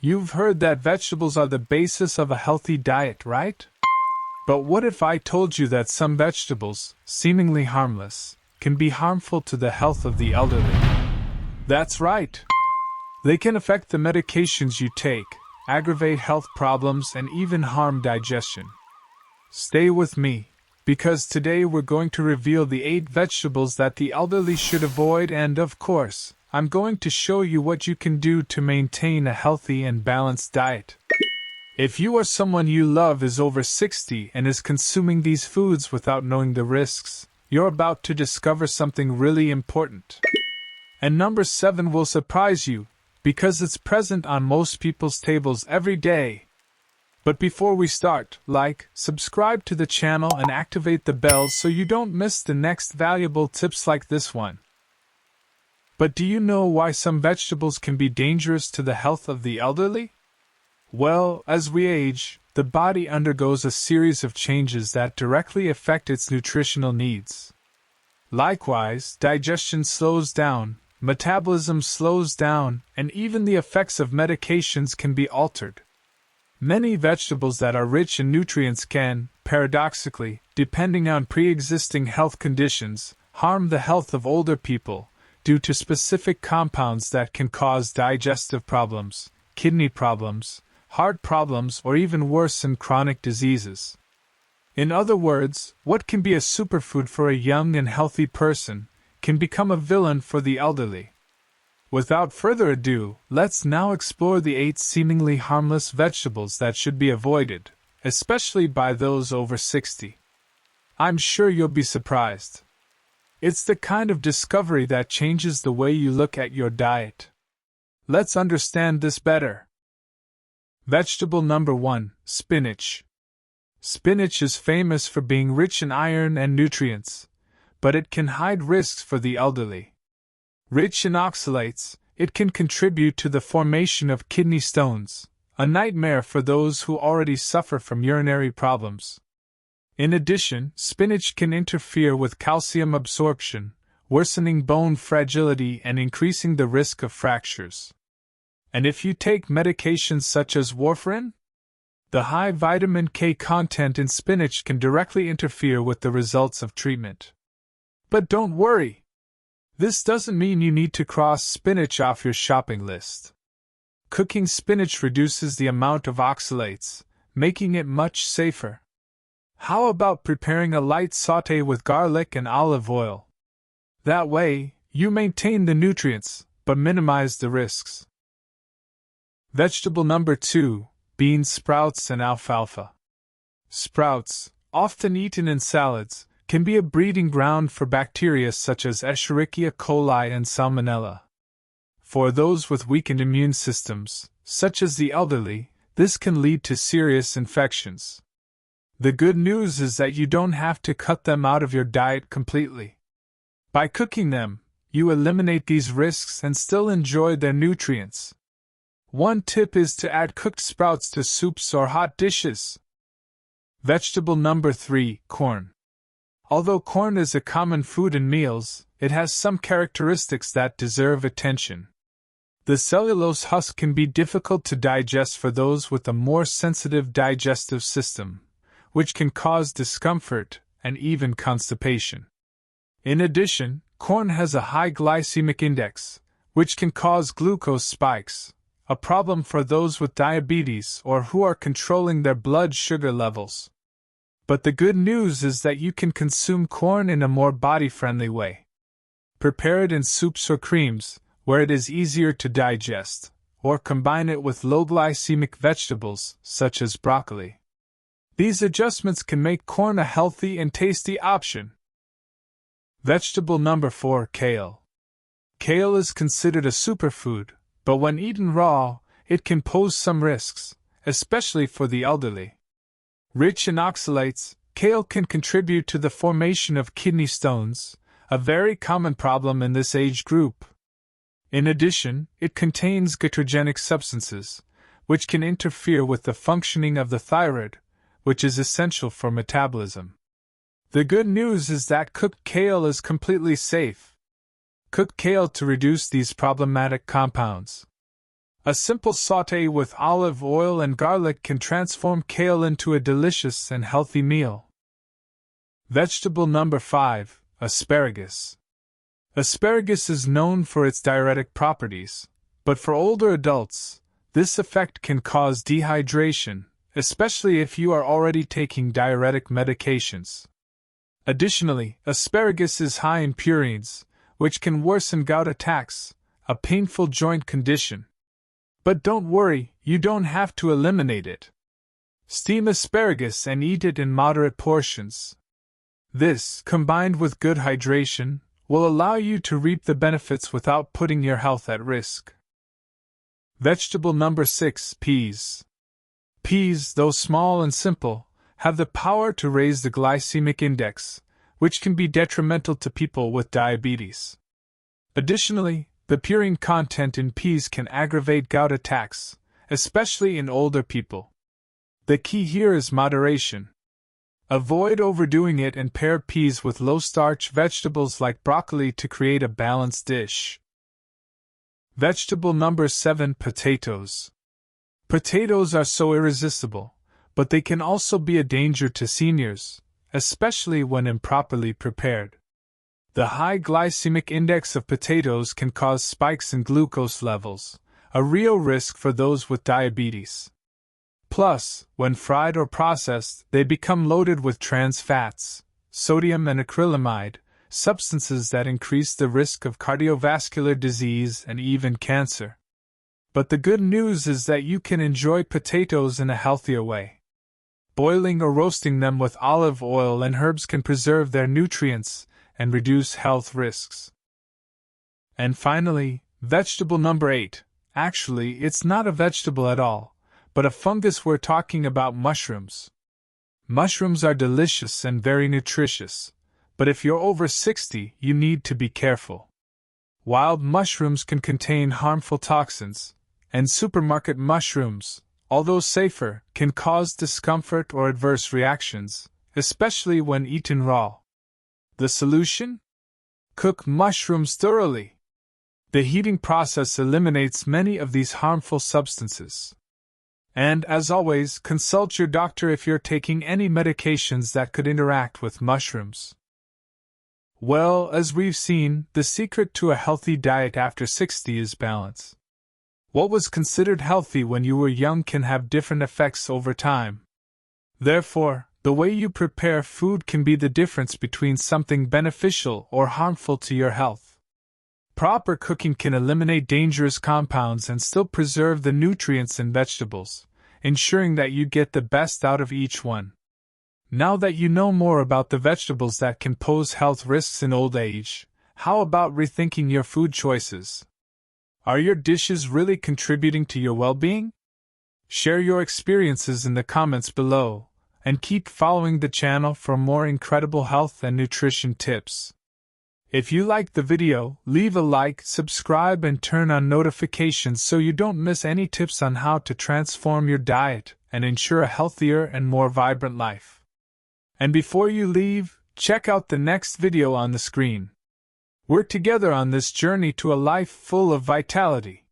You've heard that vegetables are the basis of a healthy diet, right? But what if I told you that some vegetables, seemingly harmless, can be harmful to the health of the elderly? That's right. They can affect the medications you take, aggravate health problems, and even harm digestion. Stay with me, because today we're going to reveal the 8 vegetables that the elderly should avoid, and of course, I'm going to show you what you can do to maintain a healthy and balanced diet. If you or someone you love is over 60 and is consuming these foods without knowing the risks, you're about to discover something really important. And number 7 will surprise you, because it's present on most people's tables every day. But before we start, like, subscribe to the channel and activate the bell so you don't miss the next valuable tips like this one. But do you know why some vegetables can be dangerous to the health of the elderly? Well, as we age, the body undergoes a series of changes that directly affect its nutritional needs. Likewise, digestion slows down, metabolism slows down, and even the effects of medications can be altered. Many vegetables that are rich in nutrients can, paradoxically, depending on pre-existing health conditions, harm the health of older people due to specific compounds that can cause digestive problems, kidney problems, heart problems, or even worsen chronic diseases. In other words, what can be a superfood for a young and healthy person can become a villain for the elderly. Without further ado, let's now explore the 8 seemingly harmless vegetables that should be avoided, especially by those over 60. I'm sure you'll be surprised. It's the kind of discovery that changes the way you look at your diet. Let's understand this better. Vegetable number 1, spinach. Spinach is famous for being rich in iron and nutrients, but it can hide risks for the elderly. Rich in oxalates, it can contribute to the formation of kidney stones, a nightmare for those who already suffer from urinary problems. In addition, spinach can interfere with calcium absorption, worsening bone fragility and increasing the risk of fractures. And if you take medications such as warfarin, the high vitamin K content in spinach can directly interfere with the results of treatment. But don't worry! This doesn't mean you need to cross spinach off your shopping list. Cooking spinach reduces the amount of oxalates, making it much safer. How about preparing a light sauté with garlic and olive oil? That way, you maintain the nutrients, but minimize the risks. Vegetable number 2, bean sprouts and alfalfa. Sprouts, often eaten in salads, can be a breeding ground for bacteria such as Escherichia coli and Salmonella. For those with weakened immune systems, such as the elderly, this can lead to serious infections. The good news is that you don't have to cut them out of your diet completely. By cooking them, you eliminate these risks and still enjoy their nutrients. One tip is to add cooked sprouts to soups or hot dishes. Vegetable number 3, corn. Although corn is a common food in meals, it has some characteristics that deserve attention. The cellulose husk can be difficult to digest for those with a more sensitive digestive system, which can cause discomfort and even constipation. In addition, corn has a high glycemic index, which can cause glucose spikes, a problem for those with diabetes or who are controlling their blood sugar levels. But the good news is that you can consume corn in a more body-friendly way. Prepare it in soups or creams, where it is easier to digest, or combine it with low glycemic vegetables, such as broccoli. These adjustments can make corn a healthy and tasty option. Vegetable number 4, kale. Kale is considered a superfood, but when eaten raw, it can pose some risks, especially for the elderly. Rich in oxalates, kale can contribute to the formation of kidney stones, a very common problem in this age group. In addition, it contains goitrogenic substances, which can interfere with the functioning of the thyroid, which is essential for metabolism. The good news is that cooked kale is completely safe. Cook kale to reduce these problematic compounds. A simple sauté with olive oil and garlic can transform kale into a delicious and healthy meal. Vegetable number 5, asparagus. Asparagus is known for its diuretic properties, but for older adults, this effect can cause dehydration, especially if you are already taking diuretic medications. Additionally, asparagus is high in purines, which can worsen gout attacks, a painful joint condition. But don't worry, you don't have to eliminate it. Steam asparagus and eat it in moderate portions. This, combined with good hydration, will allow you to reap the benefits without putting your health at risk. Vegetable number 6, peas. Peas, though small and simple, have the power to raise the glycemic index, which can be detrimental to people with diabetes. Additionally, the purine content in peas can aggravate gout attacks, especially in older people. The key here is moderation. Avoid overdoing it and pair peas with low-starch vegetables like broccoli to create a balanced dish. Vegetable number 7, potatoes. Potatoes are so irresistible, but they can also be a danger to seniors, especially when improperly prepared. The high glycemic index of potatoes can cause spikes in glucose levels, a real risk for those with diabetes. Plus, when fried or processed, they become loaded with trans fats, sodium and acrylamide, substances that increase the risk of cardiovascular disease and even cancer. But the good news is that you can enjoy potatoes in a healthier way. Boiling or roasting them with olive oil and herbs can preserve their nutrients and reduce health risks. And finally, vegetable number 8. Actually, it's not a vegetable at all, but a fungus. We're talking about mushrooms. Mushrooms are delicious and very nutritious, but if you're over 60, you need to be careful. Wild mushrooms can contain harmful toxins, and supermarket mushrooms, although safer, can cause discomfort or adverse reactions, especially when eaten raw. The solution? Cook mushrooms thoroughly. The heating process eliminates many of these harmful substances. And, as always, consult your doctor if you're taking any medications that could interact with mushrooms. Well, as we've seen, the secret to a healthy diet after 60 is balance. What was considered healthy when you were young can have different effects over time. Therefore, the way you prepare food can be the difference between something beneficial or harmful to your health. Proper cooking can eliminate dangerous compounds and still preserve the nutrients in vegetables, ensuring that you get the best out of each one. Now that you know more about the vegetables that can pose health risks in old age, how about rethinking your food choices? Are your dishes really contributing to your well-being? Share your experiences in the comments below, and keep following the channel for more incredible health and nutrition tips. If you liked the video, leave a like, subscribe and turn on notifications so you don't miss any tips on how to transform your diet and ensure a healthier and more vibrant life. And before you leave, check out the next video on the screen. We're together on this journey to a life full of vitality.